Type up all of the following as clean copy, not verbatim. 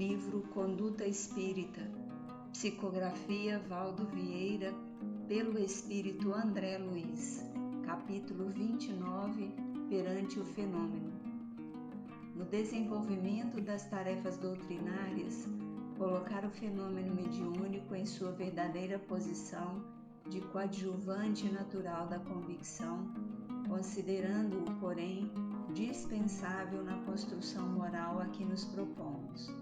livro Conduta Espírita, psicografia Valdo Vieira, pelo Espírito André Luiz, capítulo 29, perante o fenômeno. No desenvolvimento das tarefas doutrinárias, colocar o fenômeno mediúnico em sua verdadeira posição de coadjuvante natural da convicção, considerando-o, porém, dispensável na construção moral a que nos propomos.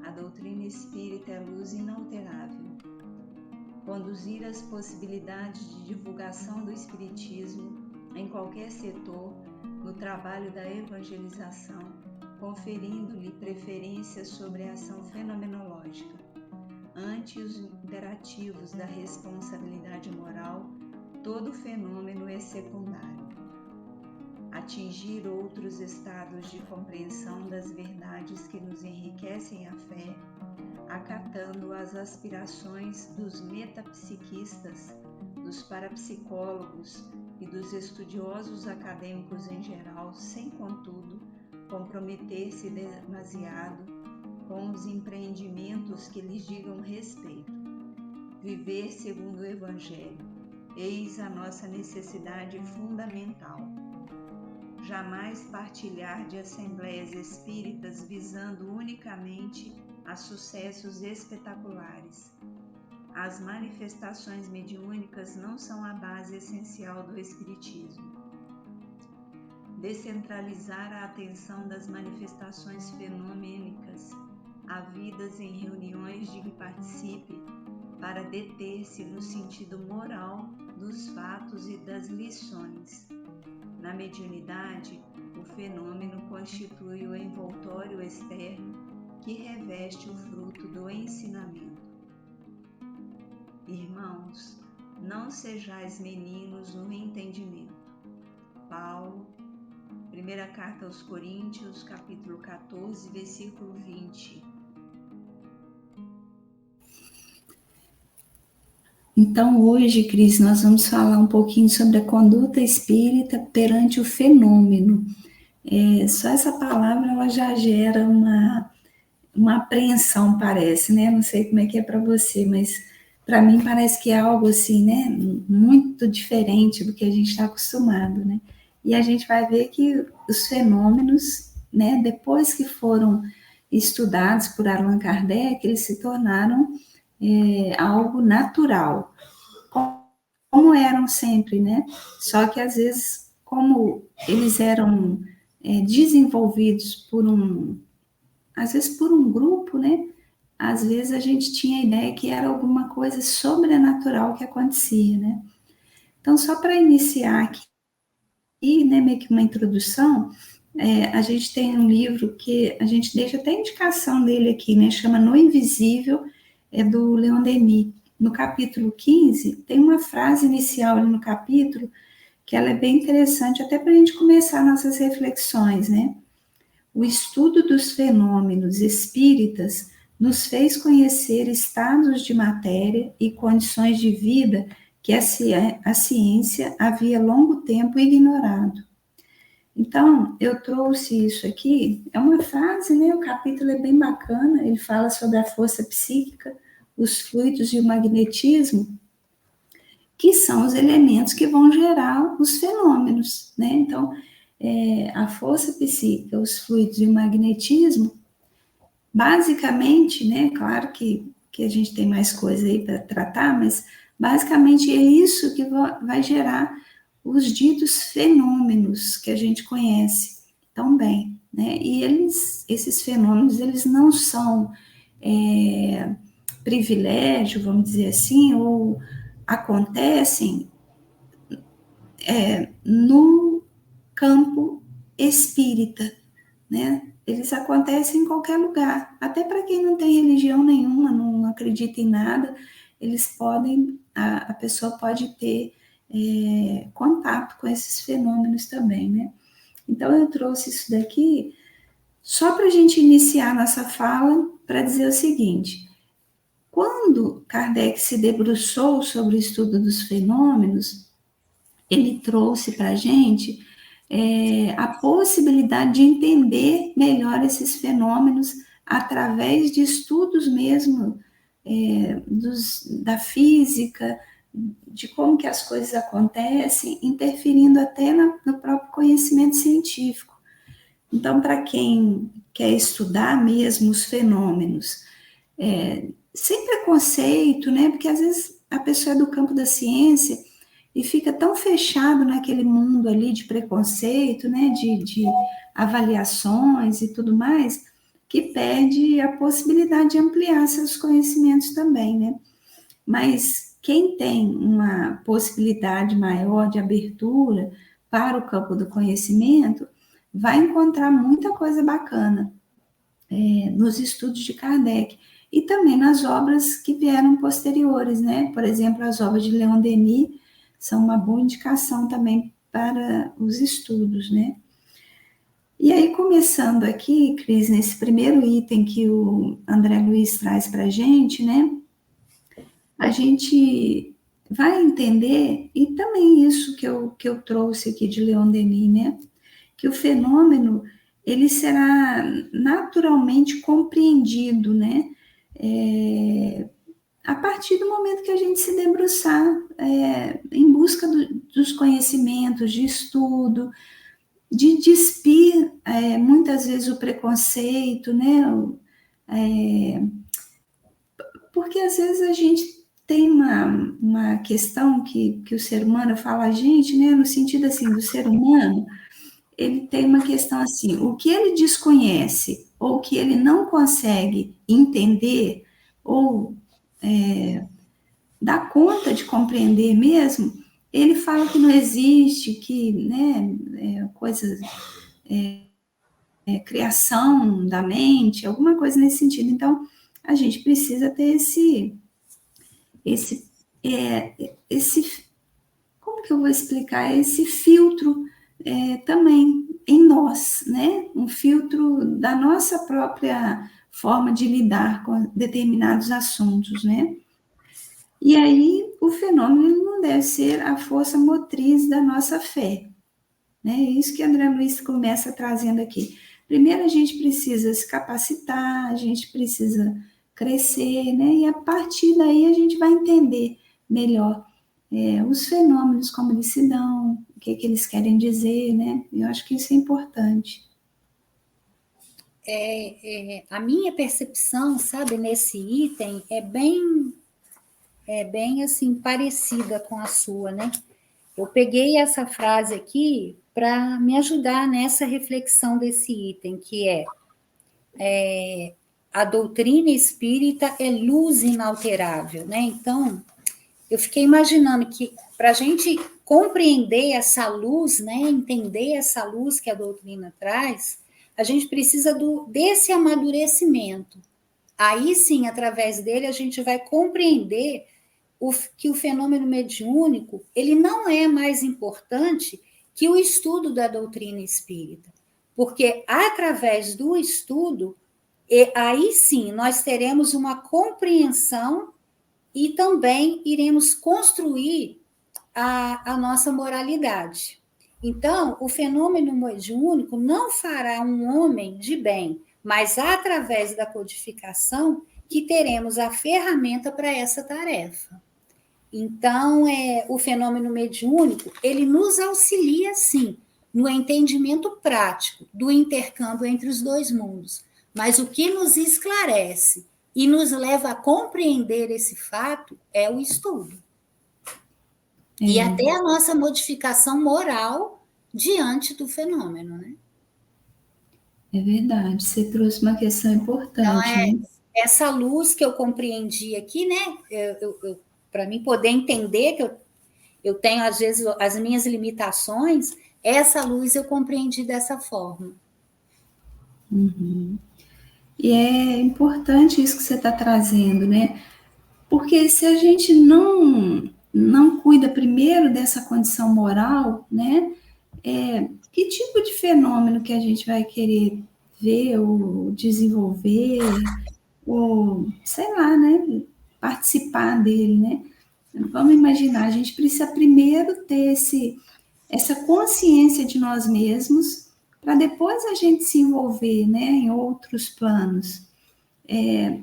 A doutrina espírita é luz inalterável. Conduzir as possibilidades de divulgação do espiritismo em qualquer setor no trabalho da evangelização, conferindo-lhe preferência sobre a ação fenomenológica. Ante os imperativos da responsabilidade moral, todo fenômeno é secundário. Atingir outros estados de compreensão das verdades que nos enriquecem a fé, acatando as aspirações dos metapsiquistas, dos parapsicólogos e dos estudiosos acadêmicos em geral, sem, contudo, comprometer-se demasiado com os empreendimentos que lhes digam respeito. Viver segundo o Evangelho, eis a nossa necessidade fundamental. Jamais partilhar de assembleias espíritas visando unicamente a sucessos espetaculares. As manifestações mediúnicas não são a base essencial do espiritismo. Descentralizar a atenção das manifestações fenomênicas, havidas em reuniões de que participe, para deter-se no sentido moral dos fatos e das lições. Na mediunidade, o fenômeno constitui o envoltório externo que reveste o fruto do ensinamento. Irmãos, não sejais meninos no entendimento. Paulo, primeira carta aos Coríntios, capítulo 14, versículo 20. Então, hoje, Cris, nós vamos falar um pouquinho sobre a conduta espírita perante o fenômeno. Só essa palavra, ela já gera uma apreensão, parece, né? Não sei como é que é para você, mas para mim parece que é algo assim, né? Muito diferente do que a gente está acostumado, né? E a gente vai ver que os fenômenos, né? Depois que foram estudados por Allan Kardec, eles se tornaram algo natural, como eram sempre, né? Só que às vezes, como eles eram desenvolvidos às vezes por um grupo, né? Às vezes a gente tinha a ideia que era alguma coisa sobrenatural que acontecia, né? Então, só para iniciar aqui, né, meio que uma introdução, a gente tem um livro que a gente deixa até a indicação dele aqui, né? Chama No Invisível, do Leon Denis. No capítulo 15, tem uma frase inicial ali no capítulo que ela é bem interessante, até para a gente começar nossas reflexões, né? O estudo dos fenômenos espíritas nos fez conhecer estados de matéria e condições de vida que a ciência havia longo tempo ignorado. Então, eu trouxe isso aqui, é uma frase, né? O capítulo é bem bacana, ele fala sobre a força psíquica, os fluidos e o magnetismo, que são os elementos que vão gerar os fenômenos, né? Então, a força psíquica, os fluidos e o magnetismo, basicamente, né? Claro que a gente tem mais coisa aí para tratar, mas basicamente é isso que vai gerar os ditos fenômenos que a gente conhece tão bem, né? E esses fenômenos, eles não são privilégio, vamos dizer assim, ou acontecem no campo espírita, né? Eles acontecem em qualquer lugar, até para quem não tem religião nenhuma, não acredita em nada, a pessoa pode ter contato com esses fenômenos também, né? Então, eu trouxe isso daqui só para a gente iniciar nossa fala, para dizer o seguinte: quando Kardec se debruçou sobre o estudo dos fenômenos, ele trouxe para a gente a possibilidade de entender melhor esses fenômenos através de estudos mesmo da física, de como que as coisas acontecem, interferindo até no próprio conhecimento científico. Então, para quem quer estudar mesmo os fenômenos, sem preconceito, né? Porque às vezes a pessoa é do campo da ciência e fica tão fechado naquele mundo ali de preconceito, né? De avaliações e tudo mais, que perde a possibilidade de ampliar seus conhecimentos também, né? Mas quem tem uma possibilidade maior de abertura para o campo do conhecimento vai encontrar muita coisa bacana nos estudos de Kardec e também nas obras que vieram posteriores, né? Por exemplo, as obras de Leon Denis são uma boa indicação também para os estudos, né? E aí, começando aqui, Cris, nesse primeiro item que o André Luiz traz para a gente, né? A gente vai entender, e também isso que eu trouxe aqui de Leon Denis, né? Que o fenômeno, ele será naturalmente compreendido, né? A partir do momento que a gente se debruçar em busca dos conhecimentos, de estudo, de despir muitas vezes o preconceito, né? Porque às vezes a gente tem uma questão que o ser humano fala a gente, né? No sentido assim, do ser humano, ele tem uma questão assim, o que ele desconhece ou que ele não consegue entender ou dar conta de compreender mesmo, ele fala que não existe, que, né, coisas, criação da mente, alguma coisa nesse sentido. Então, a gente precisa ter esse como que eu vou explicar? Esse filtro também em nós, né? Um filtro da nossa própria forma de lidar com determinados assuntos, né? E aí, o fenômeno não deve ser a força motriz da nossa fé, né? É isso que André Luiz começa trazendo aqui. Primeiro, a gente precisa se capacitar, a gente precisa crescer, né? E a partir daí a gente vai entender melhor os fenômenos, como eles se dão, o que eles querem dizer, né? Eu acho que isso é importante. A minha percepção, sabe, nesse item é bem assim parecida com a sua, né? Eu peguei essa frase aqui para me ajudar nessa reflexão desse item, que a doutrina espírita é luz inalterável, né? Então, eu fiquei imaginando que para a gente compreender essa luz, né, entender essa luz que a doutrina traz, a gente precisa desse amadurecimento. Aí sim, através dele, a gente vai compreender que o fenômeno mediúnico ele não é mais importante que o estudo da doutrina espírita, porque através do estudo, aí sim nós teremos uma compreensão e também iremos construir a nossa moralidade. Então, o fenômeno mediúnico não fará um homem de bem, mas através da codificação que teremos a ferramenta para essa tarefa. Então, o fenômeno mediúnico, ele nos auxilia, sim, no entendimento prático do intercâmbio entre os dois mundos. Mas o que nos esclarece e nos leva a compreender esse fato é o estudo. E até a nossa modificação moral diante do fenômeno, né? É verdade, você trouxe uma questão importante. Então, essa luz que eu compreendi aqui, né? Para mim poder entender que eu tenho, às vezes, as minhas limitações, essa luz eu compreendi dessa forma. Uhum. E é importante isso que você está trazendo, né? Porque se a gente não cuida primeiro dessa condição moral, né? Que tipo de fenômeno que a gente vai querer ver ou desenvolver, ou, sei lá, né? Participar dele, né? Vamos imaginar, a gente precisa primeiro ter essa consciência de nós mesmos, para depois a gente se envolver, né, em outros planos.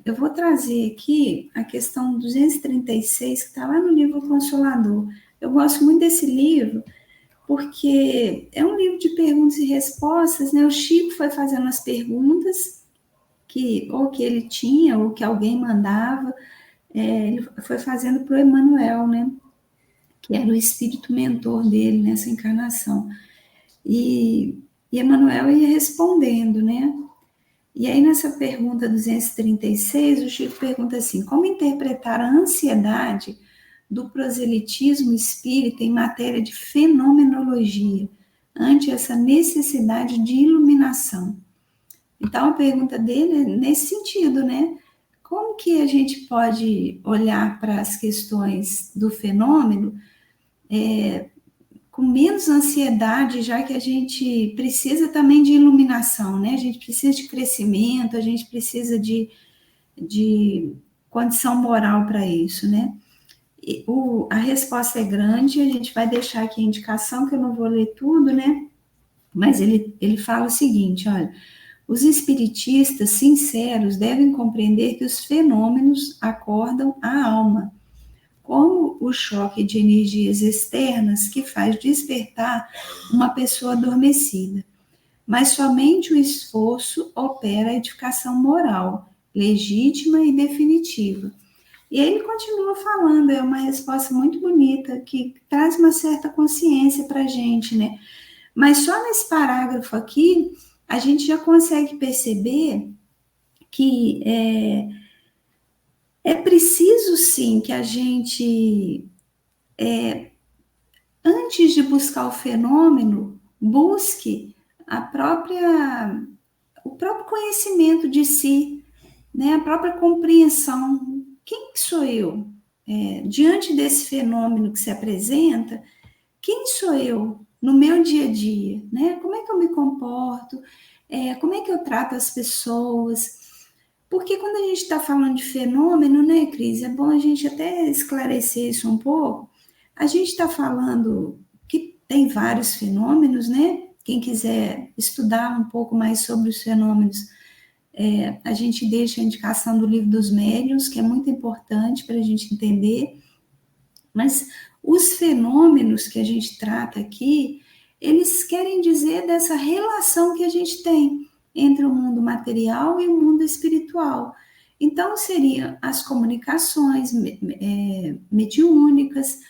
Eu vou trazer aqui a questão 236, que está lá no livro Consolador. Eu gosto muito desse livro, porque é um livro de perguntas e respostas, né? O Chico foi fazendo as perguntas, ou que ele tinha, ou que alguém mandava, ele foi fazendo para o Emmanuel, né? Que era o espírito mentor dele nessa encarnação. E Emmanuel ia respondendo, né? E aí, nessa pergunta 236, o Chico pergunta assim: como interpretar a ansiedade do proselitismo espírita em matéria de fenomenologia, ante essa necessidade de iluminação? Então, a pergunta dele é nesse sentido, né? Como que a gente pode olhar para as questões do fenômeno com menos ansiedade, já que a gente precisa também de iluminação, né? A gente precisa de crescimento, a gente precisa de condição moral para isso, né? A resposta é grande, a gente vai deixar aqui a indicação, que eu não vou ler tudo, né? Mas ele fala o seguinte, olha: os espiritistas sinceros devem compreender que os fenômenos acordam a alma, como o choque de energias externas que faz despertar uma pessoa adormecida. Mas somente o esforço opera a edificação moral, legítima e definitiva. E aí ele continua falando, é uma resposta muito bonita, que traz uma certa consciência para a gente, né? Mas só nesse parágrafo aqui, a gente já consegue perceber que é preciso, sim, que a gente, antes de buscar o fenômeno, busque o próprio conhecimento de si, né? A própria compreensão. Quem sou eu? Diante desse fenômeno que se apresenta, quem sou eu no meu dia a dia? Né? Como é que eu me comporto? Como é que eu trato as pessoas? Porque quando a gente está falando de fenômeno, né, Cris, é bom a gente até esclarecer isso um pouco. A gente está falando que tem vários fenômenos, né? Quem quiser estudar um pouco mais sobre os fenômenos, a gente deixa a indicação do Livro dos Médiuns, que é muito importante para a gente entender. Mas os fenômenos que a gente trata aqui, eles querem dizer dessa relação que a gente tem entre o mundo material e o mundo espiritual. Então, seriam as comunicações mediúnicas,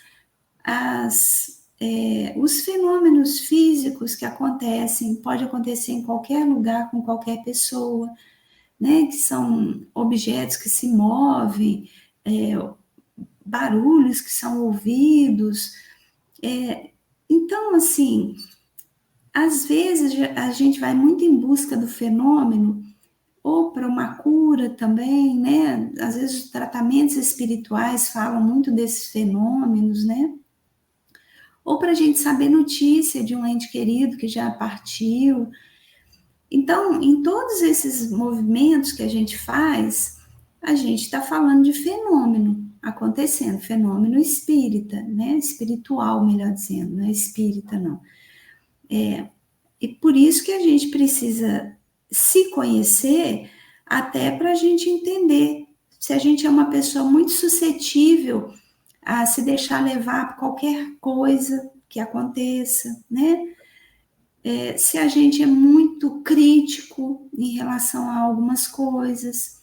os fenômenos físicos que acontecem, pode acontecer em qualquer lugar, com qualquer pessoa, né, que são objetos que se movem, barulhos que são ouvidos. Então, assim, às vezes a gente vai muito em busca do fenômeno, ou para uma cura também, né? Às vezes os tratamentos espirituais falam muito desses fenômenos, né? Ou para a gente saber notícia de um ente querido que já partiu. Então, em todos esses movimentos que a gente faz, a gente está falando de fenômeno acontecendo, fenômeno espírita, né? Espiritual, melhor dizendo, não é espírita, não. E por isso que a gente precisa se conhecer, até para a gente entender se a gente é uma pessoa muito suscetível a se deixar levar por qualquer coisa que aconteça, né? Se a gente é muito crítico em relação a algumas coisas,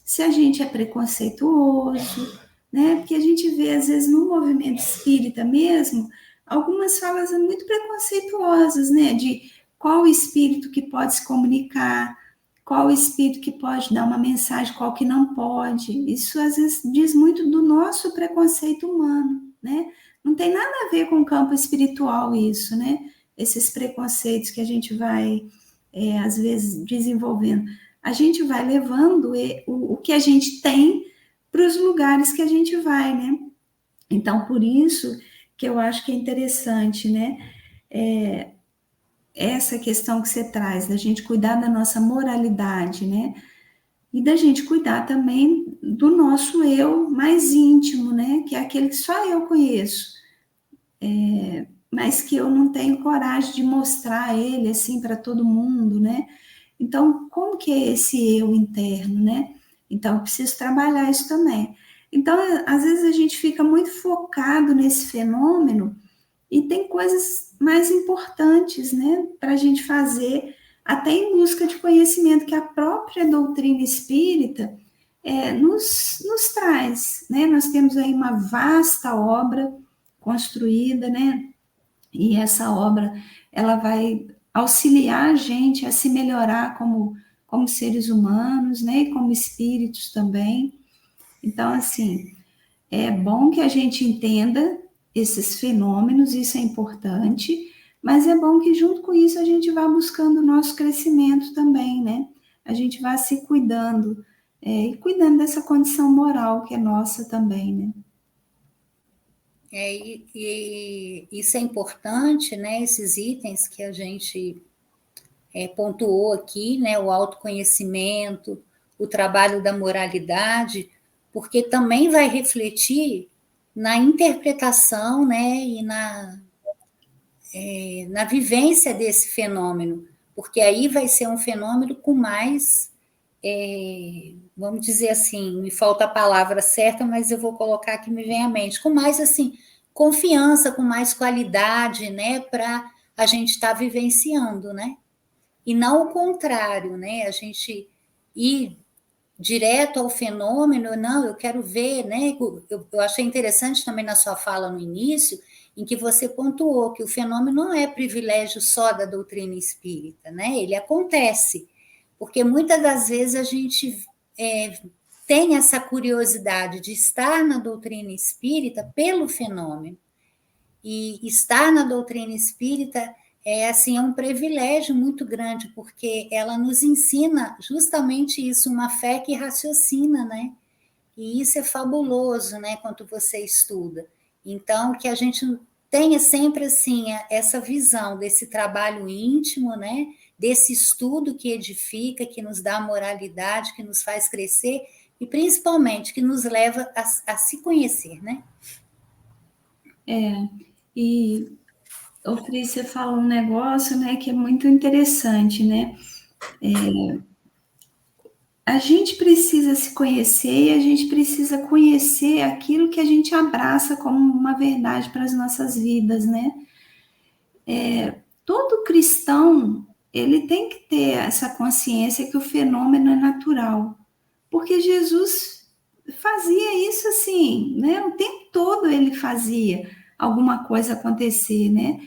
se a gente é preconceituoso, né? Porque a gente vê, às vezes, no movimento espírita mesmo, algumas falas muito preconceituosas, né? De qual espírito que pode se comunicar, qual espírito que pode dar uma mensagem, qual que não pode. Isso, às vezes, diz muito do nosso preconceito humano, né? Não tem nada a ver com o campo espiritual isso, né? Esses preconceitos que a gente vai, às vezes, desenvolvendo. A gente vai levando o que a gente tem para os lugares que a gente vai, né? Então, por isso que eu acho que é interessante, né? Essa questão que você traz, da gente cuidar da nossa moralidade, né? E da gente cuidar também do nosso eu mais íntimo, né? Que é aquele que só eu conheço. Mas que eu não tenho coragem de mostrar ele assim para todo mundo, né? Então, como que é esse eu interno, né? Então, eu preciso trabalhar isso também. Então, às vezes a gente fica muito focado nesse fenômeno e tem coisas mais importantes, né, para a gente fazer, até em busca de conhecimento que a própria doutrina espírita nos traz, né? Nós temos aí uma vasta obra construída, né? E essa obra, ela vai auxiliar a gente a se melhorar como seres humanos, né? E como espíritos também. Então, assim, é bom que a gente entenda esses fenômenos, isso é importante, mas é bom que junto com isso a gente vá buscando o nosso crescimento também, né? A gente vá se cuidando, e cuidando dessa condição moral que é nossa também, né? E isso é importante, né? Esses itens que a gente pontuou aqui, né? O autoconhecimento, o trabalho da moralidade, porque também vai refletir na interpretação, né? E na vivência desse fenômeno, porque aí vai ser um fenômeno com mais, vamos dizer assim, me falta a palavra certa, mas eu vou colocar que me vem à mente, com mais assim confiança, com mais qualidade, né, para a gente estar vivenciando, né? E não o contrário, né? A gente ir direto ao fenômeno, não, eu quero ver, né? Eu achei interessante também na sua fala no início, em que você pontuou que o fenômeno não é privilégio só da doutrina espírita, né? Ele acontece, porque muitas das vezes a gente tem essa curiosidade de estar na doutrina espírita pelo fenômeno. E estar na doutrina espírita é um privilégio muito grande, porque ela nos ensina justamente isso, uma fé que raciocina, né? E isso é fabuloso, né, quando você estuda. Então, que a gente tenha sempre, assim, essa visão desse trabalho íntimo, né, desse estudo que edifica, que nos dá moralidade, que nos faz crescer e, principalmente, que nos leva a se conhecer, né? E o Cris, você fala um negócio, né, que é muito interessante, né? A gente precisa se conhecer e a gente precisa conhecer aquilo que a gente abraça como uma verdade para as nossas vidas, né? Todo cristão, ele tem que ter essa consciência que o fenômeno é natural, porque Jesus fazia isso assim, né? O tempo todo ele fazia alguma coisa acontecer, né?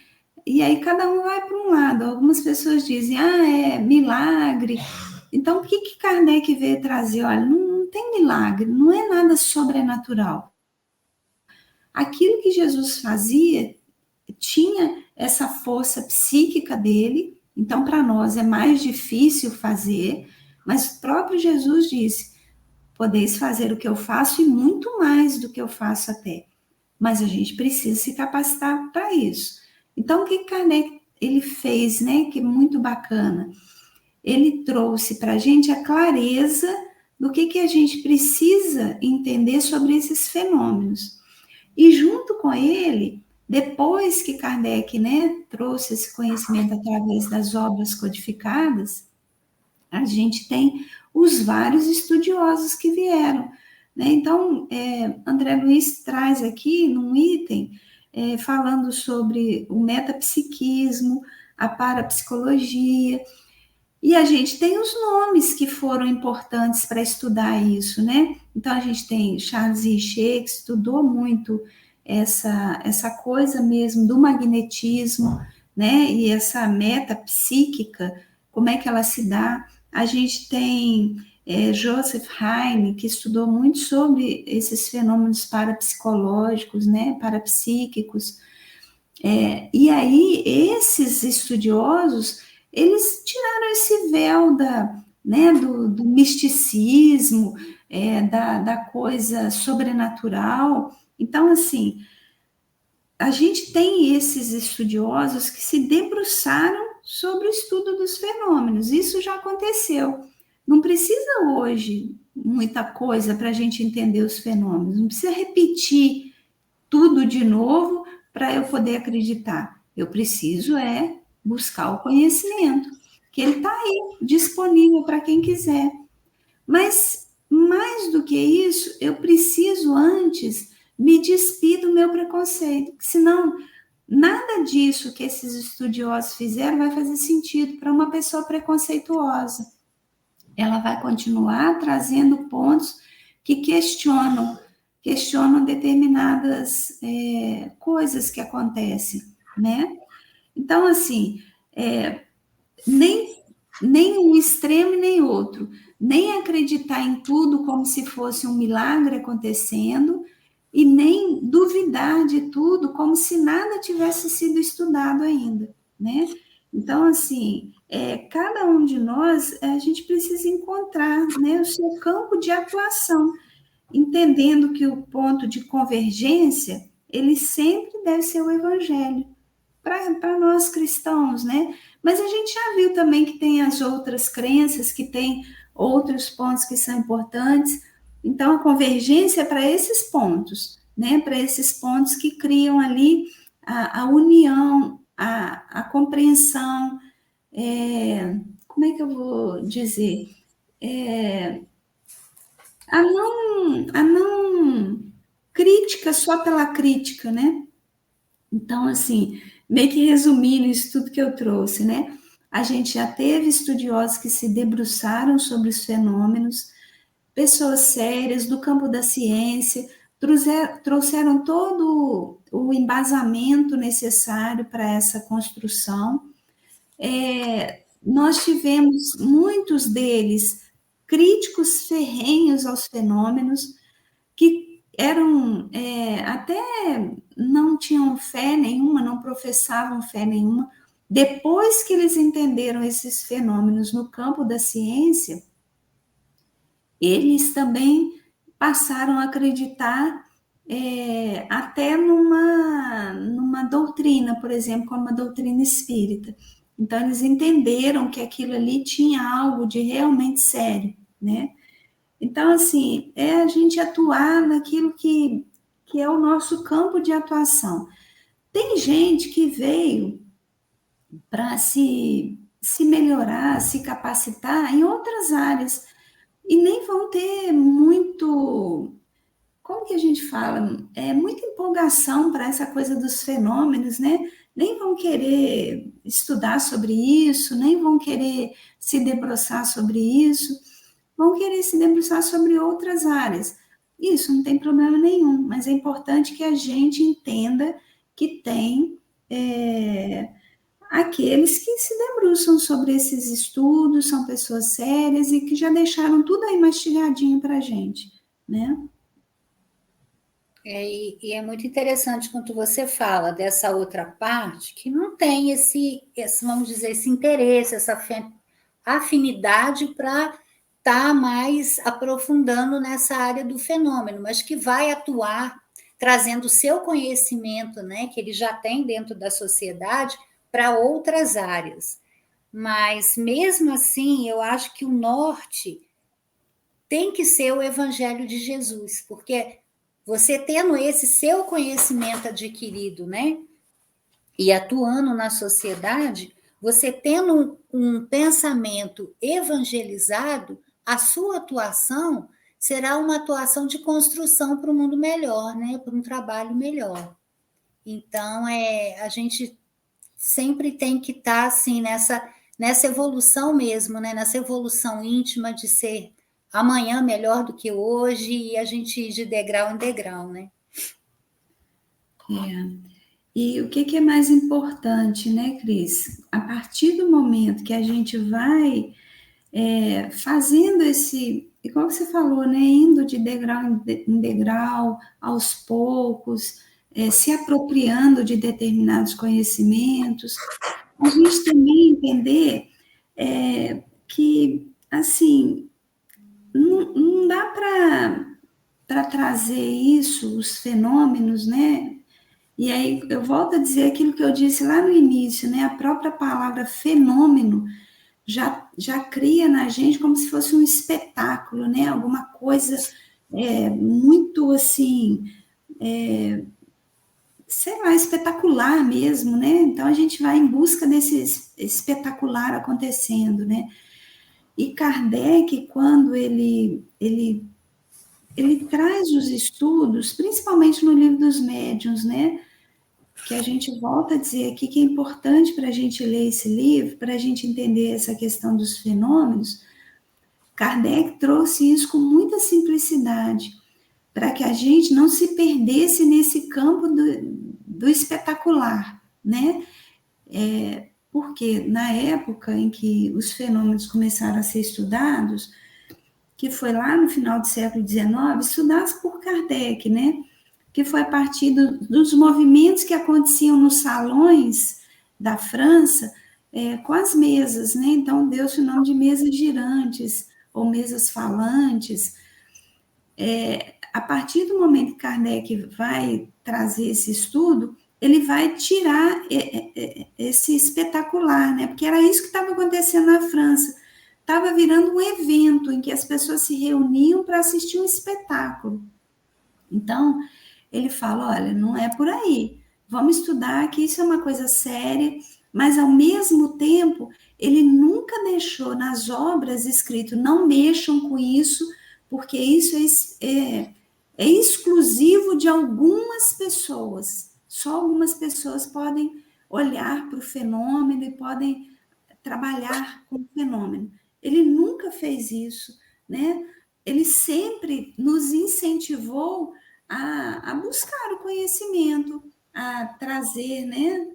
E aí cada um vai para um lado. Algumas pessoas dizem, é milagre. Então, o que Kardec veio trazer? Olha, não tem milagre, não é nada sobrenatural. Aquilo que Jesus fazia tinha essa força psíquica dele, então para nós é mais difícil fazer, mas o próprio Jesus disse: podeis fazer o que eu faço e muito mais do que eu faço até. Mas a gente precisa se capacitar para isso. Então, o que Kardec ele fez, né, que é muito bacana? Ele trouxe para a gente a clareza do que a gente precisa entender sobre esses fenômenos. E junto com ele, depois que Kardec, né, trouxe esse conhecimento através das obras codificadas, a gente tem os vários estudiosos que vieram, né? Então, André Luiz traz aqui num item falando sobre o metapsiquismo, a parapsicologia, e a gente tem os nomes que foram importantes para estudar isso, né? Então, a gente tem Charles Richer, que estudou muito essa coisa mesmo do magnetismo, né? E essa metapsíquica, como é que ela se dá. A gente tem Joseph Heine, que estudou muito sobre esses fenômenos parapsicológicos, né? Parapsíquicos. E aí, esses estudiosos, eles tiraram esse véu do misticismo, da coisa sobrenatural. Então, assim, a gente tem esses estudiosos que se debruçaram sobre o estudo dos fenômenos. Isso já aconteceu. Não precisa hoje muita coisa para a gente entender os fenômenos. Não precisa repetir tudo de novo para eu poder acreditar. Eu preciso buscar o conhecimento, que ele está aí, disponível para quem quiser. Mas, mais do que isso, eu preciso antes me despir do meu preconceito, senão nada disso que esses estudiosos fizeram vai fazer sentido para uma pessoa preconceituosa. Ela vai continuar trazendo pontos que questionam determinadas coisas que acontecem, né? Então, assim, nem um extremo nem outro, nem acreditar em tudo como se fosse um milagre acontecendo, e nem duvidar de tudo como se nada tivesse sido estudado ainda, né? Então, assim, cada um de nós, a gente precisa encontrar, né, o seu campo de atuação, entendendo que o ponto de convergência, ele sempre deve ser o evangelho, para nós cristãos, né? Mas a gente já viu também que tem as outras crenças, que tem outros pontos que são importantes. Então, a convergência é para esses pontos, né? Para esses pontos que criam ali a união, a compreensão, como é que eu vou dizer? A não crítica só pela crítica, né? Então, assim, meio que resumindo isso tudo que eu trouxe, né? A gente já teve estudiosos que se debruçaram sobre os fenômenos, pessoas sérias do campo da ciência, trouxeram todo o embasamento necessário para essa construção. Nós tivemos muitos deles críticos ferrenhos aos fenômenos, que eram até não tinham fé nenhuma, não professavam fé nenhuma. Depois que eles entenderam esses fenômenos no campo da ciência, eles também passaram a acreditar até numa doutrina, por exemplo, como a doutrina espírita. Então, eles entenderam que aquilo ali tinha algo de realmente sério, né? Então, assim, a gente atuar naquilo que é o nosso campo de atuação. Tem gente que veio para se melhorar, se capacitar em outras áreas, e nem vão ter muito, como que a gente fala? Muita empolgação para essa coisa dos fenômenos, né? Nem vão querer estudar sobre isso, nem vão querer se debruçar sobre isso, vão querer se debruçar sobre outras áreas. Isso não tem problema nenhum, mas é importante que a gente entenda que tem aqueles que se debruçam sobre esses estudos, são pessoas sérias e que já deixaram tudo aí mastigadinho para a gente, né? E é muito interessante quando você fala dessa outra parte que não tem esse vamos dizer, esse interesse, essa afinidade para estar mais aprofundando nessa área do fenômeno, mas que vai atuar trazendo o seu conhecimento, né, que ele já tem dentro da sociedade, para outras áreas. Mas, mesmo assim, eu acho que o norte tem que ser o Evangelho de Jesus, porque você tendo esse seu conhecimento adquirido, né, e atuando na sociedade, você tendo um pensamento evangelizado, a sua atuação será uma atuação de construção para um mundo melhor, né, para um trabalho melhor. Então, a gente sempre tem que estar assim nessa evolução mesmo, né? Nessa evolução íntima de ser amanhã melhor do que hoje e a gente ir de degrau em degrau, né? E o que é mais importante, né, Cris? A partir do momento que a gente vai fazendo igual você falou, né, indo de degrau em degrau, aos poucos, se apropriando de determinados conhecimentos, a gente também entender que, assim, não dá para trazer isso, os fenômenos, né? E aí eu volto a dizer aquilo que eu disse lá no início, né? A própria palavra fenômeno já cria na gente como se fosse um espetáculo, né? Alguma coisa muito assim sei lá, espetacular mesmo, né? Então a gente vai em busca desse espetacular acontecendo, né? E Kardec, quando ele traz os estudos, principalmente no livro dos médiuns, né? Que a gente volta a dizer aqui que é importante para a gente ler esse livro, para a gente entender essa questão dos fenômenos. Kardec trouxe isso com muita simplicidade, para que a gente não se perdesse nesse campo do espetacular, né? Porque na época em que os fenômenos começaram a ser estudados, que foi lá no final do século XIX, estudados por Kardec, né? Que foi a partir dos movimentos que aconteciam nos salões da França, com as mesas, né? Então, deu-se o nome de mesas girantes, ou mesas falantes. A partir do momento que Kardec vai trazer esse estudo, ele vai tirar esse espetacular, né? Porque era isso que estava acontecendo na França. Estava virando um evento em que as pessoas se reuniam para assistir um espetáculo. Então, ele fala, olha, não é por aí. Vamos estudar que isso é uma coisa séria, mas ao mesmo tempo, ele nunca deixou nas obras escrito, não mexam com isso, porque isso é exclusivo de algumas pessoas. Só algumas pessoas podem olhar para o fenômeno e podem trabalhar com o fenômeno. Ele nunca fez isso, né? Ele sempre nos incentivou a buscar o conhecimento, a trazer, né,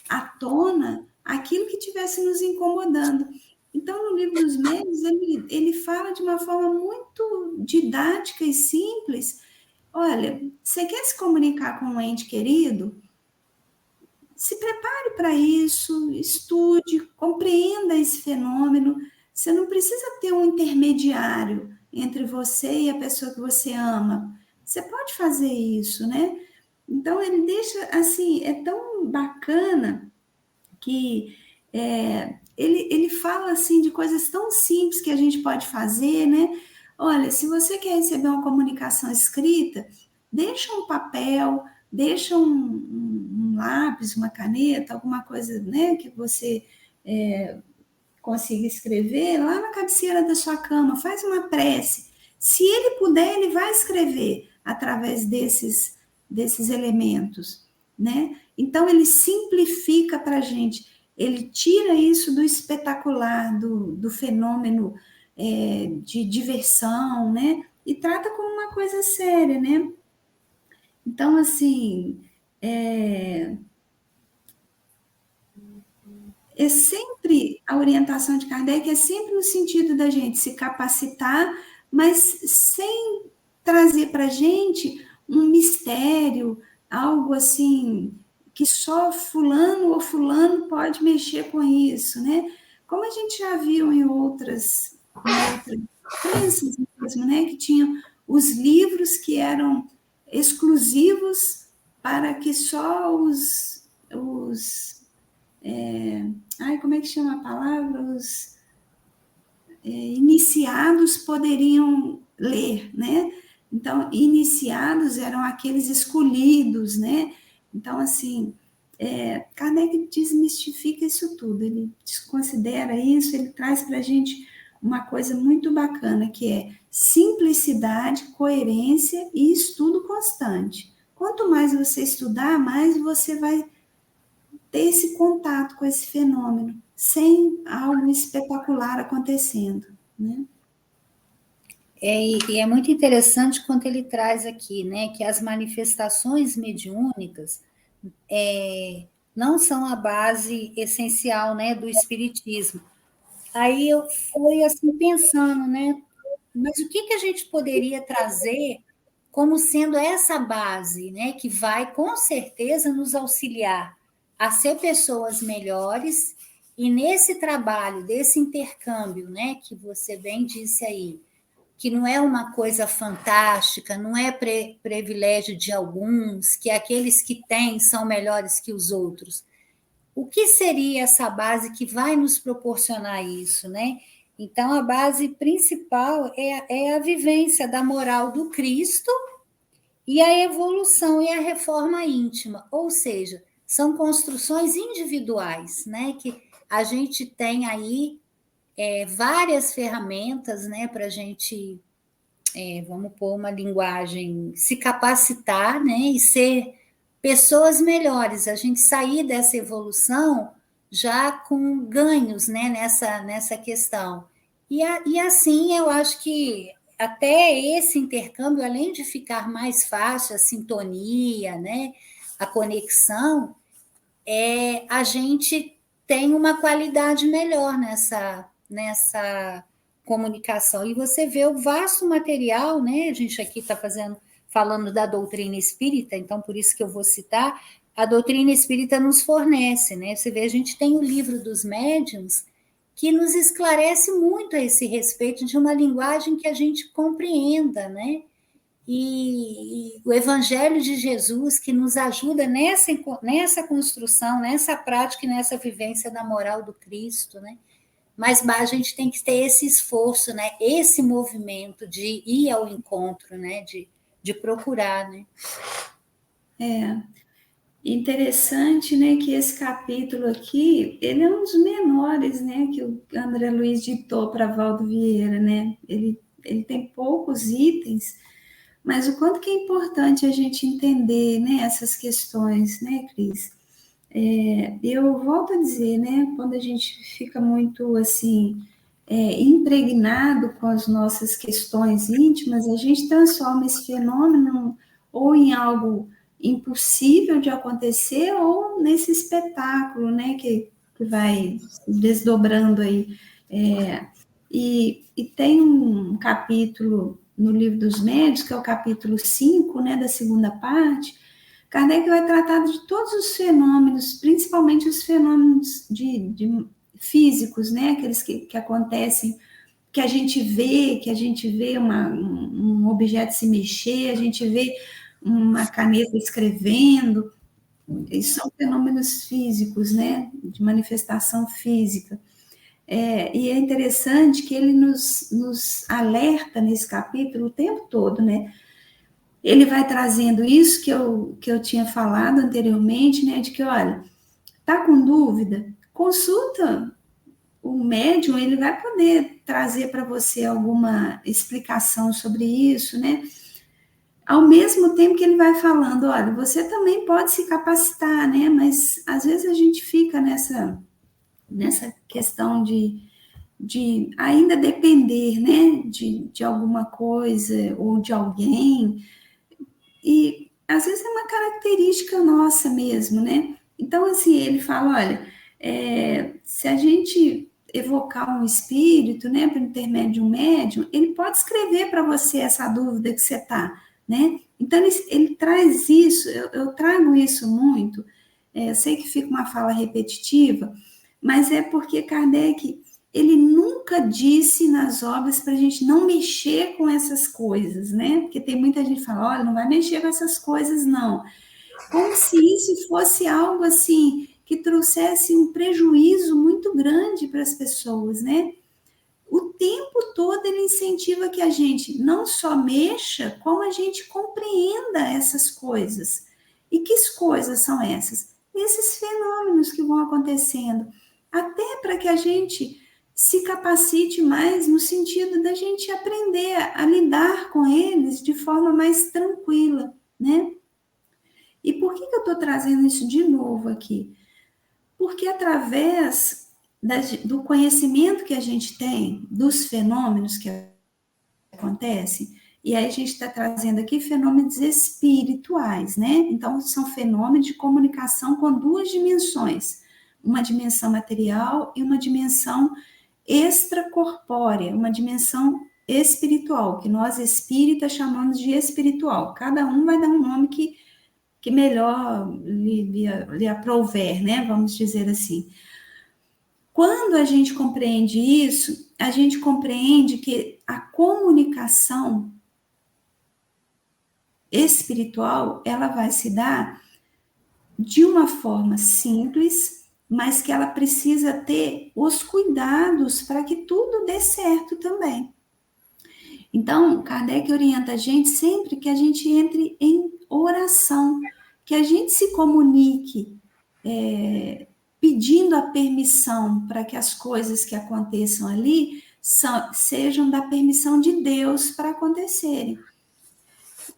à tona aquilo que estivesse nos incomodando. Então, no livro dos médiuns, ele fala de uma forma muito didática e simples. Olha, você quer se comunicar com um ente querido? Se prepare para isso, estude, compreenda esse fenômeno. Você não precisa ter um intermediário entre você e a pessoa que você ama. Você pode fazer isso, né? Então, ele deixa, assim, é tão bacana que ele fala, assim, de coisas tão simples que a gente pode fazer, né? Olha, se você quer receber uma comunicação escrita, deixa um papel, deixa um lápis, uma caneta, alguma coisa, né, que você consiga escrever lá na cabeceira da sua cama, faz uma prece. Se ele puder, ele vai escrever através desses elementos, né? Então, ele simplifica para a gente, ele tira isso do espetacular, do fenômeno de diversão, né? E trata como uma coisa séria, né? Então, assim, sempre a orientação de Kardec é sempre no sentido da gente se capacitar, mas sem trazer para a gente um mistério, algo assim, que só fulano ou fulano pode mexer com isso, né? Como a gente já viu em outras crenças mesmo, né? Que tinham os livros que eram exclusivos para que só como é que chama a palavra? Os iniciados poderiam ler, né? Então, iniciados eram aqueles escolhidos, né? Então, assim, Kardec desmistifica isso tudo, ele desconsidera isso, ele traz para a gente uma coisa muito bacana, que é simplicidade, coerência e estudo constante. Quanto mais você estudar, mais você vai ter esse contato com esse fenômeno, sem algo espetacular acontecendo, né? E é muito interessante quando ele traz aqui, né, que as manifestações mediúnicas não são a base essencial, né, do espiritismo. Aí eu fui assim pensando, né, mas o que a gente poderia trazer como sendo essa base, né, que vai com certeza nos auxiliar a ser pessoas melhores e nesse trabalho, desse intercâmbio, né, que você bem disse aí, que não é uma coisa fantástica, não é privilégio de alguns, que aqueles que têm são melhores que os outros. O que seria essa base que vai nos proporcionar isso, né? Então, a base principal é a vivência da moral do Cristo e a evolução e a reforma íntima, ou seja, são construções individuais, né? Que a gente tem aí várias ferramentas, né, para a gente, vamos pôr uma linguagem, se capacitar, né, e ser pessoas melhores, a gente sair dessa evolução já com ganhos, né, nessa questão. E assim, eu acho que até esse intercâmbio, além de ficar mais fácil a sintonia, né, a conexão, a gente tem uma qualidade melhor nessa comunicação. E você vê o vasto material, né? A gente aqui está falando da doutrina espírita, então por isso que eu vou citar, a doutrina espírita nos fornece, né? Você vê, a gente tem o livro dos médiuns, que nos esclarece muito a esse respeito, de uma linguagem que a gente compreenda, né? E o Evangelho de Jesus, que nos ajuda nessa construção, nessa prática e nessa vivência da moral do Cristo, né? Mas a gente tem que ter esse esforço, né? Esse movimento de ir ao encontro, né? De procurar, né? Interessante, né, que esse capítulo aqui, ele é um dos menores, né, que o André Luiz ditou para Valdo Vieira, né? Ele tem poucos itens, mas o quanto que é importante a gente entender, né, essas questões, né, Cris? Eu volto a dizer, né, quando a gente fica muito, assim, impregnado com as nossas questões íntimas, a gente transforma esse fenômeno ou em algo impossível de acontecer ou nesse espetáculo, né, que vai desdobrando aí. E tem um capítulo no Livro dos Médiuns, que é o capítulo 5, né, da segunda parte. Kardec vai tratar de todos os fenômenos, principalmente os fenômenos de físicos, né, aqueles que acontecem, que a gente vê um objeto se mexer, a gente vê uma caneta escrevendo, isso são fenômenos físicos, né, de manifestação física. E é interessante que ele nos alerta nesse capítulo o tempo todo, né? Ele vai trazendo isso que eu tinha falado anteriormente, né? De que, olha, tá com dúvida? Consulta o médium, ele vai poder trazer para você alguma explicação sobre isso, né? Ao mesmo tempo que ele vai falando, olha, você também pode se capacitar, né? Mas às vezes a gente fica nessa questão de ainda depender, né, de alguma coisa ou de alguém, e às vezes é uma característica nossa mesmo, né? Então, assim, ele fala, olha, se a gente evocar um espírito, né, por intermédio de um médium, ele pode escrever para você essa dúvida que você está, né? Então, ele traz isso, eu trago isso muito, eu sei que fica uma fala repetitiva, mas é porque Kardec, ele nunca disse nas obras para a gente não mexer com essas coisas, né? Porque tem muita gente que fala, olha, não vai mexer com essas coisas, não. Como se isso fosse algo assim, que trouxesse um prejuízo muito grande para as pessoas, né? O tempo todo ele incentiva que a gente não só mexa, como a gente compreenda essas coisas. E que coisas são essas? Esses fenômenos que vão acontecendo, até para que a gente se capacite mais no sentido da gente aprender a lidar com eles de forma mais tranquila, né? E por que eu estou trazendo isso de novo aqui? Porque através do conhecimento que a gente tem dos fenômenos que acontecem, e aí a gente está trazendo aqui fenômenos espirituais, né? Então, são fenômenos de comunicação com duas dimensões, uma dimensão material e uma dimensão extracorpórea, uma dimensão espiritual, que nós espíritas chamamos de espiritual. Cada um vai dar um nome que melhor lhe aprouver, né? Vamos dizer assim. Quando a gente compreende isso, a gente compreende que a comunicação espiritual, ela vai se dar de uma forma simples, mas que ela precisa ter os cuidados para que tudo dê certo também. Então, Kardec orienta a gente sempre que a gente entre em oração, que a gente se comunique, pedindo a permissão para que as coisas que aconteçam ali sejam da permissão de Deus para acontecerem.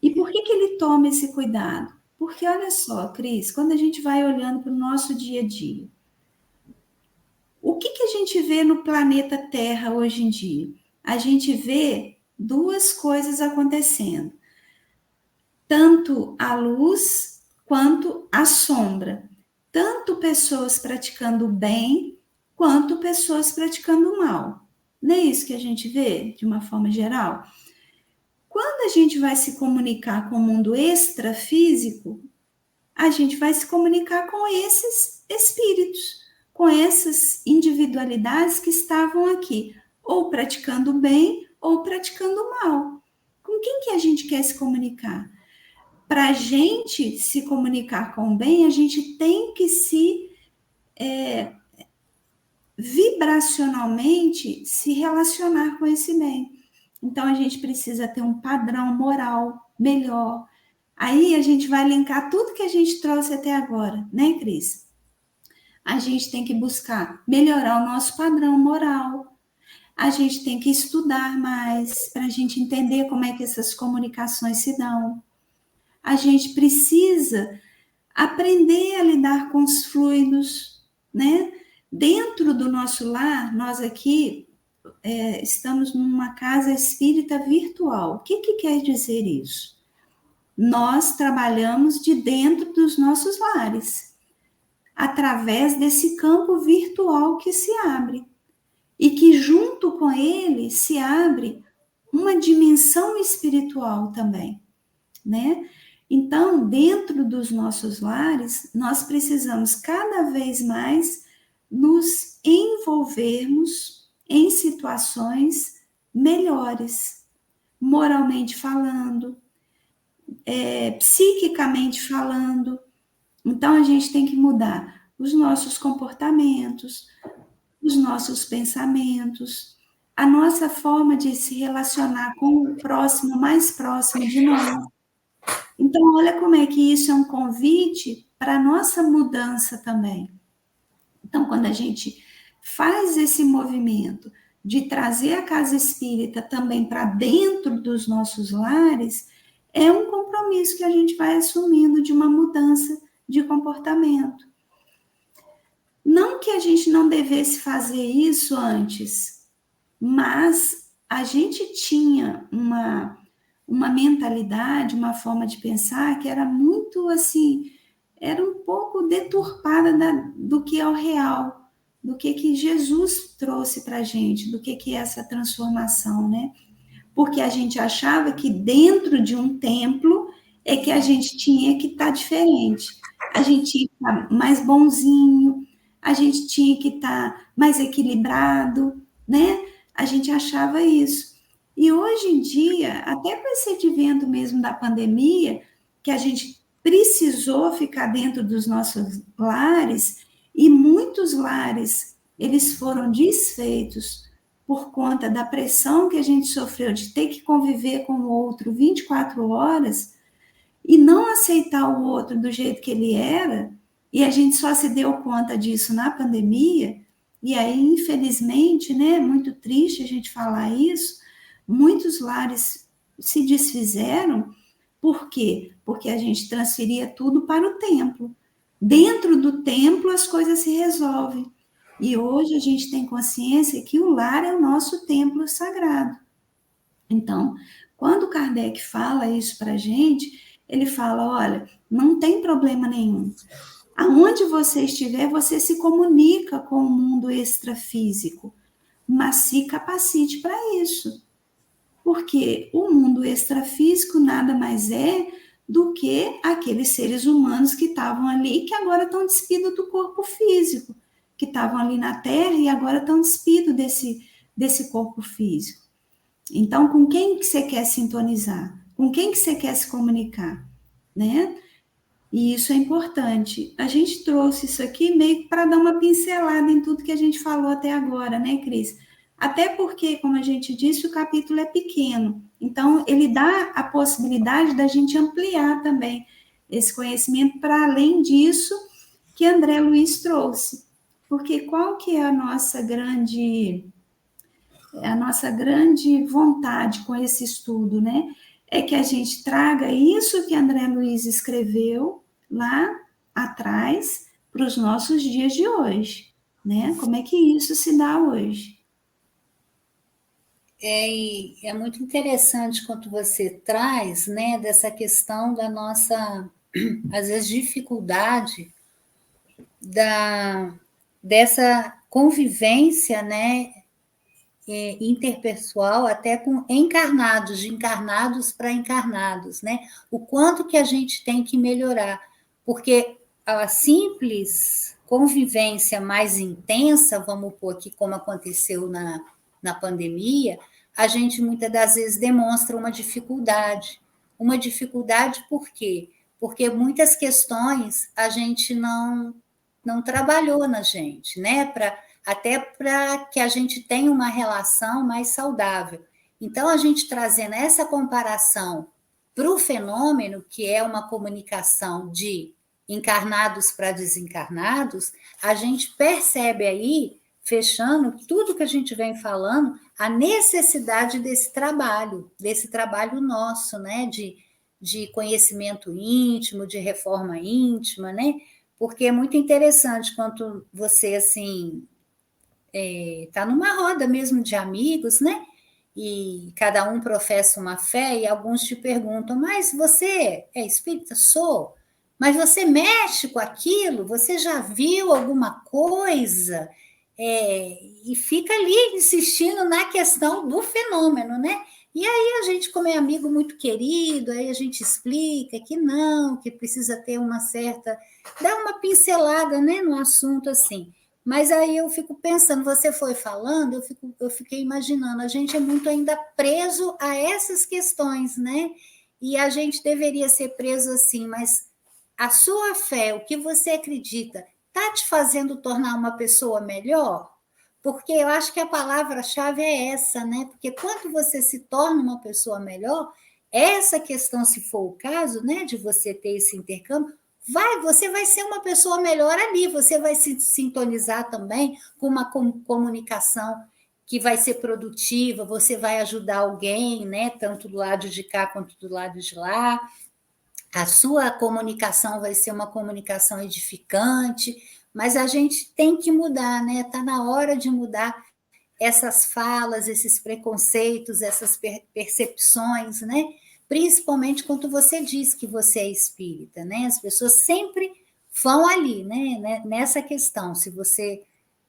E por que ele toma esse cuidado? Porque, olha só, Cris, quando a gente vai olhando para o nosso dia a dia, o que a gente vê no planeta Terra hoje em dia? A gente vê duas coisas acontecendo. Tanto a luz quanto a sombra. Tanto pessoas praticando o bem, quanto pessoas praticando o mal. Não é isso que a gente vê, de uma forma geral? Quando a gente vai se comunicar com o mundo extrafísico, a gente vai se comunicar com esses espíritos, com essas individualidades que estavam aqui, ou praticando o bem, ou praticando o mal. Com quem que a gente quer se comunicar? Para a gente se comunicar com o bem, a gente tem que se vibracionalmente se relacionar com esse bem. Então, a gente precisa ter um padrão moral melhor. Aí, a gente vai linkar tudo que a gente trouxe até agora, né, Cris? A gente tem que buscar melhorar o nosso padrão moral. A gente tem que estudar mais para a gente entender como é que essas comunicações se dão. A gente precisa aprender a lidar com os fluidos, né? Dentro do nosso lar, nós aqui estamos numa casa espírita virtual. O que quer dizer isso? Nós trabalhamos de dentro dos nossos lares, através desse campo virtual que se abre, e que junto com ele se abre uma dimensão espiritual também, né? Então, dentro dos nossos lares, nós precisamos cada vez mais nos envolvermos em situações melhores, moralmente falando, psiquicamente falando. Então, a gente tem que mudar os nossos comportamentos, os nossos pensamentos, a nossa forma de se relacionar com o próximo, mais próximo de nós. Então, olha como é que isso é um convite para a nossa mudança também. Então, quando a gente faz esse movimento de trazer a casa espírita também para dentro dos nossos lares, é um compromisso que a gente vai assumindo de uma mudança de comportamento. Não que a gente não devesse fazer isso antes, mas a gente tinha uma mentalidade, uma forma de pensar que era muito assim, era um pouco deturpada do que é o real, do que Jesus trouxe para a gente, do que é essa transformação, né? Porque a gente achava que dentro de um templo é que a gente tinha que estar diferente, a gente tinha que estar mais bonzinho, a gente tinha que estar mais equilibrado, né? A gente achava isso. E hoje em dia, até com esse advento mesmo da pandemia, que a gente precisou ficar dentro dos nossos lares, e muitos lares, eles foram desfeitos por conta da pressão que a gente sofreu de ter que conviver com o outro 24 horas e não aceitar o outro do jeito que ele era, e a gente só se deu conta disso na pandemia, e aí, infelizmente, né, muito triste a gente falar isso, muitos lares se desfizeram. Por quê? Porque a gente transferia tudo para o templo. Dentro do templo as coisas se resolvem. E hoje a gente tem consciência que o lar é o nosso templo sagrado. Então, quando Kardec fala isso para a gente, ele fala, olha, não tem problema nenhum. Aonde você estiver, você se comunica com o mundo extrafísico, mas se capacite para isso. Porque o mundo extrafísico nada mais é do que aqueles seres humanos que estavam ali e que agora estão despidos do corpo físico, que estavam ali na Terra e agora estão despidos desse corpo físico. Então, com quem que você quer sintonizar? Com quem que você quer se comunicar? Né? E isso é importante. A gente trouxe isso aqui meio para dar uma pincelada em tudo que a gente falou até agora, né, Cris? Até porque, como a gente disse, o capítulo é pequeno. Então, ele dá a possibilidade da gente ampliar também esse conhecimento para além disso que André Luiz trouxe. Porque qual que é a nossa grande vontade com esse estudo, né? É que a gente traga isso que André Luiz escreveu lá atrás para os nossos dias de hoje, né? Como é que isso se dá hoje? É muito interessante quando você traz, né, dessa questão da nossa, às vezes, dificuldade dessa convivência, né, interpessoal, até com encarnados, de encarnados para encarnados, né? O quanto que a gente tem que melhorar, porque a simples convivência mais intensa, vamos pôr aqui como aconteceu na pandemia, a gente muitas das vezes demonstra uma dificuldade. Uma dificuldade por quê? Porque muitas questões a gente não trabalhou na gente, né? Até para que a gente tenha uma relação mais saudável. Então, a gente trazendo essa comparação para o fenômeno, que é uma comunicação de encarnados para desencarnados, a gente percebe aí, fechando tudo que a gente vem falando, a necessidade desse trabalho nosso, né? De conhecimento íntimo, de reforma íntima, né? Porque é muito interessante quando você, assim, tá numa roda mesmo de amigos, né? E cada um professa uma fé e alguns te perguntam, mas você é espírita? Sou. Mas você mexe com aquilo? Você já viu alguma coisa? E fica ali insistindo na questão do fenômeno, né? E aí a gente, como é amigo muito querido, aí a gente explica que não, que precisa ter uma certa... dá uma pincelada, né, no assunto assim. Mas aí eu fico pensando, você foi falando, eu fiquei imaginando, a gente é muito ainda preso a essas questões, né? E a gente deveria ser preso assim, mas a sua fé, o que você acredita, está te fazendo tornar uma pessoa melhor? Porque eu acho que a palavra-chave é essa, né? Porque quando você se torna uma pessoa melhor, essa questão, se for o caso, né, de você ter esse intercâmbio, você vai ser uma pessoa melhor ali, você vai se sintonizar também com uma comunicação que vai ser produtiva, você vai ajudar alguém, né, tanto do lado de cá quanto do lado de lá. A sua comunicação vai ser uma comunicação edificante, mas a gente tem que mudar, né? Está na hora de mudar essas falas, esses preconceitos, essas percepções, né? Principalmente quando você diz que você é espírita, né? As pessoas sempre vão ali, né? Nessa questão, se você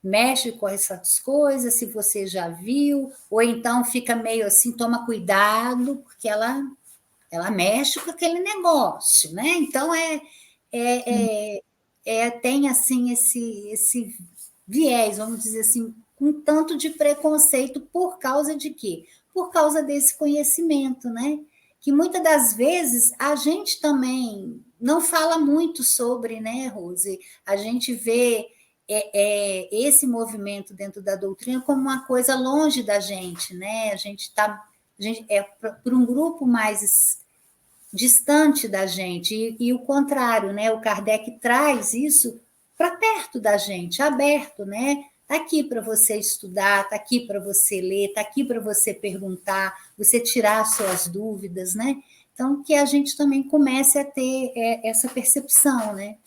mexe com essas coisas, se você já viu, ou então fica meio assim, toma cuidado, porque ela mexe com aquele negócio, né? Então, tem assim esse viés, vamos dizer assim, um tanto de preconceito por causa de quê? Por causa desse conhecimento, né? Que muitas das vezes a gente também não fala muito sobre, né, Rose? A gente vê esse movimento dentro da doutrina como uma coisa longe da gente, né? A gente é para um grupo mais distante da gente, e o contrário, né? O Kardec traz isso para perto da gente, aberto, né? Está aqui para você estudar, está aqui para você ler, está aqui para você perguntar, você tirar suas dúvidas, né? Então, que a gente também comece a ter essa percepção, né?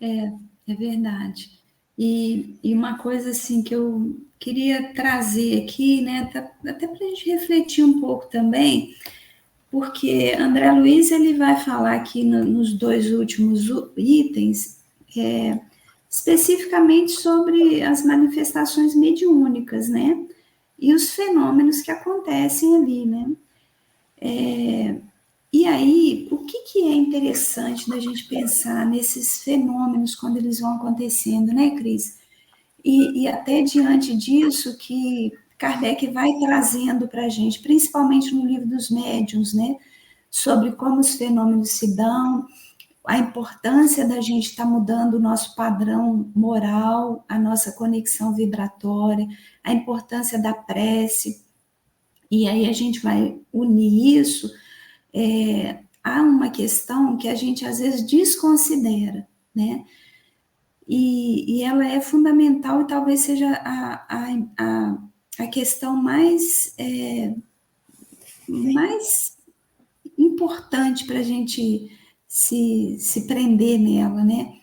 É verdade. E uma coisa assim que eu queria trazer aqui, né, até para a gente refletir um pouco também, porque André Luiz ele vai falar aqui nos 2 últimos itens, especificamente sobre as manifestações mediúnicas, né? E os fenômenos que acontecem ali, né? E aí, o que é interessante da gente pensar nesses fenômenos quando eles vão acontecendo, né, Cris? E até diante disso que Kardec vai trazendo para a gente, principalmente no livro dos médiuns, né? Sobre como os fenômenos se dão, a importância da gente estar mudando o nosso padrão moral, a nossa conexão vibratória, a importância da prece. E aí a gente vai unir isso. Há uma questão que a gente às vezes desconsidera, né? E ela é fundamental e talvez seja a questão mais importante para a gente se prender nela, né?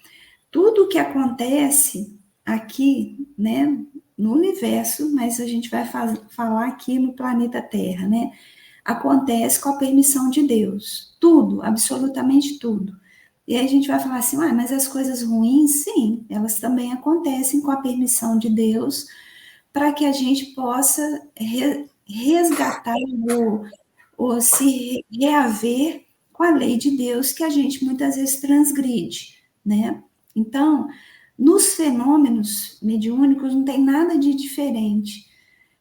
Tudo que acontece aqui, né, no universo, mas a gente vai falar aqui no planeta Terra, né? Acontece com a permissão de Deus. Tudo, absolutamente tudo. E aí a gente vai falar assim, mas as coisas ruins, sim, elas também acontecem com a permissão de Deus, para que a gente possa resgatar ou se reaver com a lei de Deus que a gente muitas vezes transgride, né? Então, nos fenômenos mediúnicos não tem nada de diferente.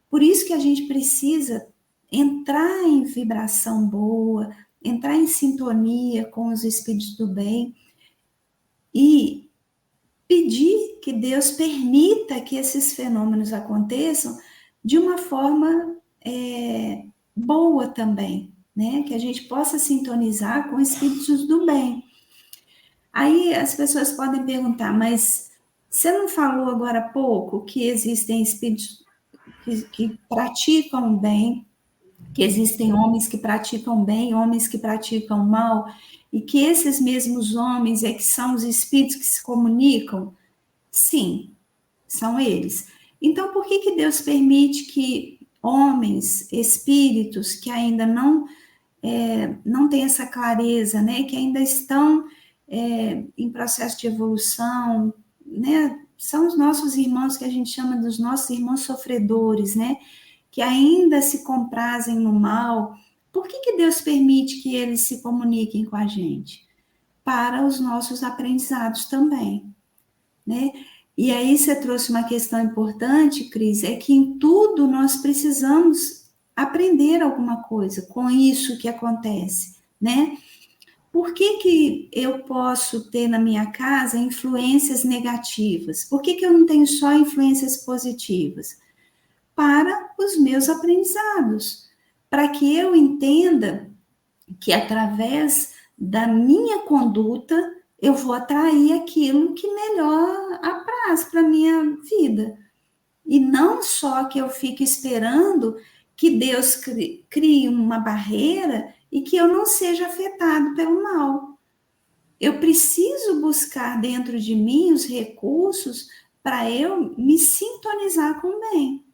Por isso que a gente precisa entrar em vibração boa, entrar em sintonia com os espíritos do bem e pedir que Deus permita que esses fenômenos aconteçam de uma forma boa também, né? Que a gente possa sintonizar com espíritos do bem. Aí as pessoas podem perguntar, mas você não falou agora há pouco que existem espíritos que praticam o bem, que existem homens que praticam bem, homens que praticam mal, e que esses mesmos homens que são os espíritos que se comunicam? Sim, são eles. Então, por que Deus permite que homens, espíritos que ainda não têm essa clareza, né, que ainda estão em processo de evolução, né, são os nossos irmãos que a gente chama dos nossos irmãos sofredores, né, que ainda se comprazem no mal? Por que Deus permite que eles se comuniquem com a gente? Para os nossos aprendizados também, né? E aí você trouxe uma questão importante, Cris, é que em tudo nós precisamos aprender alguma coisa com isso que acontece, né? Por que eu posso ter na minha casa influências negativas? Por que eu não tenho só influências positivas? Para os meus aprendizados, para que eu entenda que através da minha conduta eu vou atrair aquilo que melhor apraz para a minha vida. E não só que eu fique esperando que Deus crie uma barreira e que eu não seja afetado pelo mal. Eu preciso buscar dentro de mim os recursos para eu me sintonizar com o bem.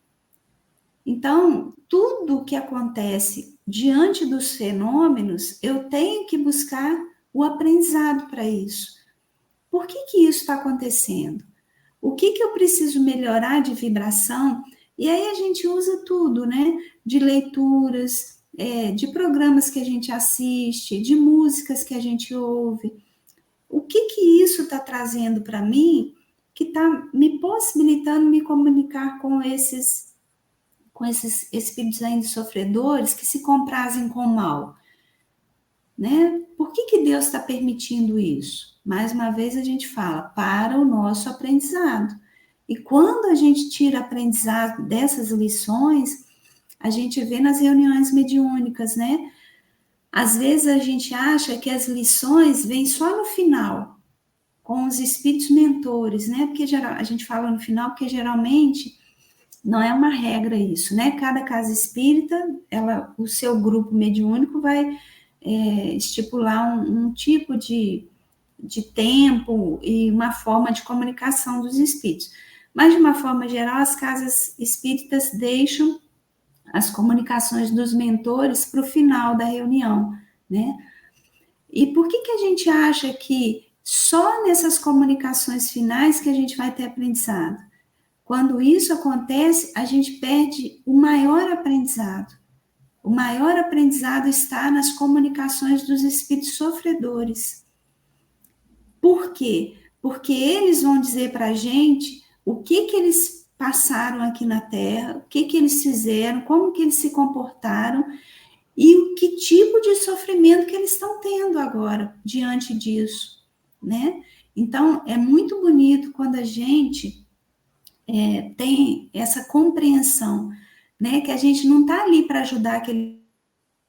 Então, tudo que acontece diante dos fenômenos, eu tenho que buscar o aprendizado para isso. Por que isso está acontecendo? O que eu preciso melhorar de vibração? E aí a gente usa tudo, né? De leituras, de programas que a gente assiste, de músicas que a gente ouve. O que isso está trazendo para mim que está me possibilitando me comunicar com esses espíritos ainda sofredores que se comprazem com o mal, né? Por que Deus está permitindo isso? Mais uma vez a gente fala, para o nosso aprendizado. E quando a gente tira aprendizado dessas lições, a gente vê nas reuniões mediúnicas, né? Às vezes a gente acha que as lições vêm só no final, com os espíritos mentores, né? Porque a gente fala no final, porque geralmente não é uma regra isso, né? Cada casa espírita, o seu grupo mediúnico vai estipular um tipo de tempo e uma forma de comunicação dos espíritos. Mas, de uma forma geral, as casas espíritas deixam as comunicações dos mentores para o final da reunião, né? E por que a gente acha que só nessas comunicações finais que a gente vai ter aprendizado? Quando isso acontece, a gente perde o maior aprendizado. O maior aprendizado está nas comunicações dos espíritos sofredores. Por quê? Porque eles vão dizer para a gente o que eles passaram aqui na Terra, o que eles fizeram, como que eles se comportaram e o que tipo de sofrimento que eles estão tendo agora diante disso. né? Então, é muito bonito quando a gente tem essa compreensão, né? Que a gente não está ali para ajudar aqueles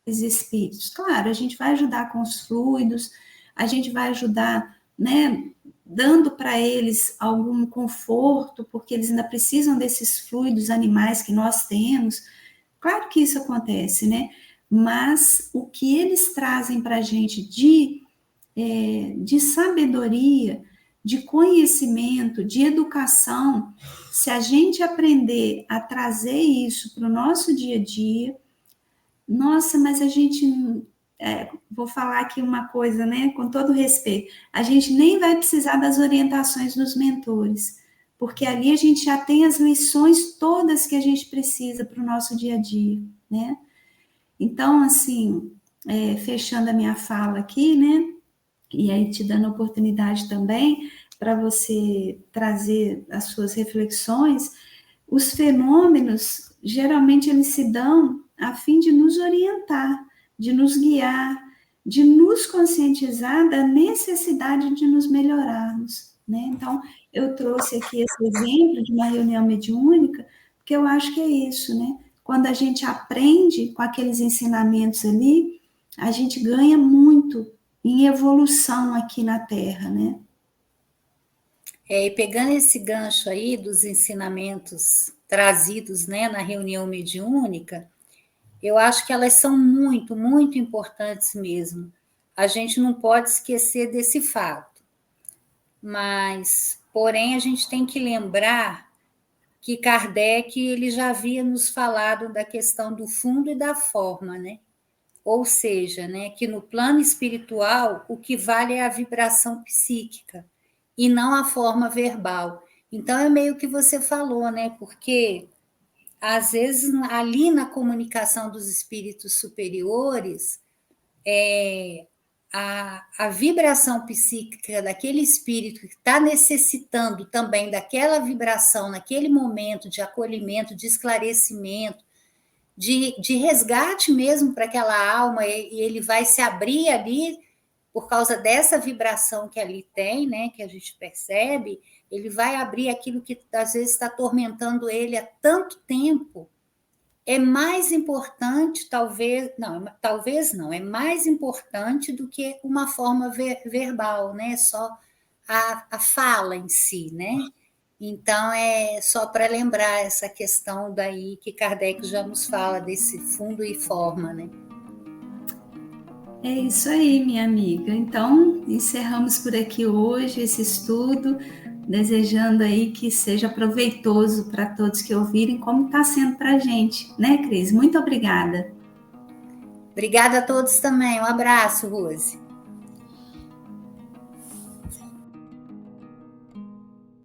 espíritos. Claro, a gente vai ajudar com os fluidos, a gente vai ajudar, né? Dando para eles algum conforto, porque eles ainda precisam desses fluidos animais que nós temos. Claro que isso acontece, né? Mas o que eles trazem para a gente de sabedoria, de conhecimento, de educação, se a gente aprender a trazer isso para o nosso dia a dia, nossa, mas a gente, vou falar aqui uma coisa, né, com todo respeito, a gente nem vai precisar das orientações dos mentores, porque ali a gente já tem as lições todas que a gente precisa para o nosso dia a dia, né? Então, assim, fechando a minha fala aqui, né, e aí te dando oportunidade também para você trazer as suas reflexões, os fenômenos, geralmente eles se dão a fim de nos orientar, de nos guiar, de nos conscientizar da necessidade de nos melhorarmos, né? Então, eu trouxe aqui esse exemplo de uma reunião mediúnica, porque eu acho que é isso, né? Quando a gente aprende com aqueles ensinamentos ali, a gente ganha muito em evolução aqui na Terra, né? E pegando esse gancho aí dos ensinamentos trazidos, né, na reunião mediúnica, eu acho que elas são muito, muito importantes mesmo. A gente não pode esquecer desse fato. Mas, porém, a gente tem que lembrar que Kardec ele já havia nos falado da questão do fundo e da forma, né? Ou seja, né, que no plano espiritual o que vale é a vibração psíquica e não a forma verbal. Então é meio que você falou, né? Porque às vezes ali na comunicação dos espíritos superiores, a vibração psíquica daquele espírito que está necessitando também daquela vibração naquele momento de acolhimento, de esclarecimento, de resgate mesmo para aquela alma, e ele vai se abrir ali por causa dessa vibração que ali tem, né, que a gente percebe, ele vai abrir aquilo que às vezes está atormentando ele há tanto tempo. É mais importante, talvez não, é mais importante do que uma forma verbal, né? Só a fala em si, né? Então, é só para lembrar essa questão daí que Kardec já nos fala desse fundo e forma, né? É isso aí, minha amiga. Então, encerramos por aqui hoje esse estudo, desejando aí que seja proveitoso para todos que ouvirem, como está sendo para a gente, né, Cris? Muito obrigada. Obrigada a todos também. Um abraço, Rose.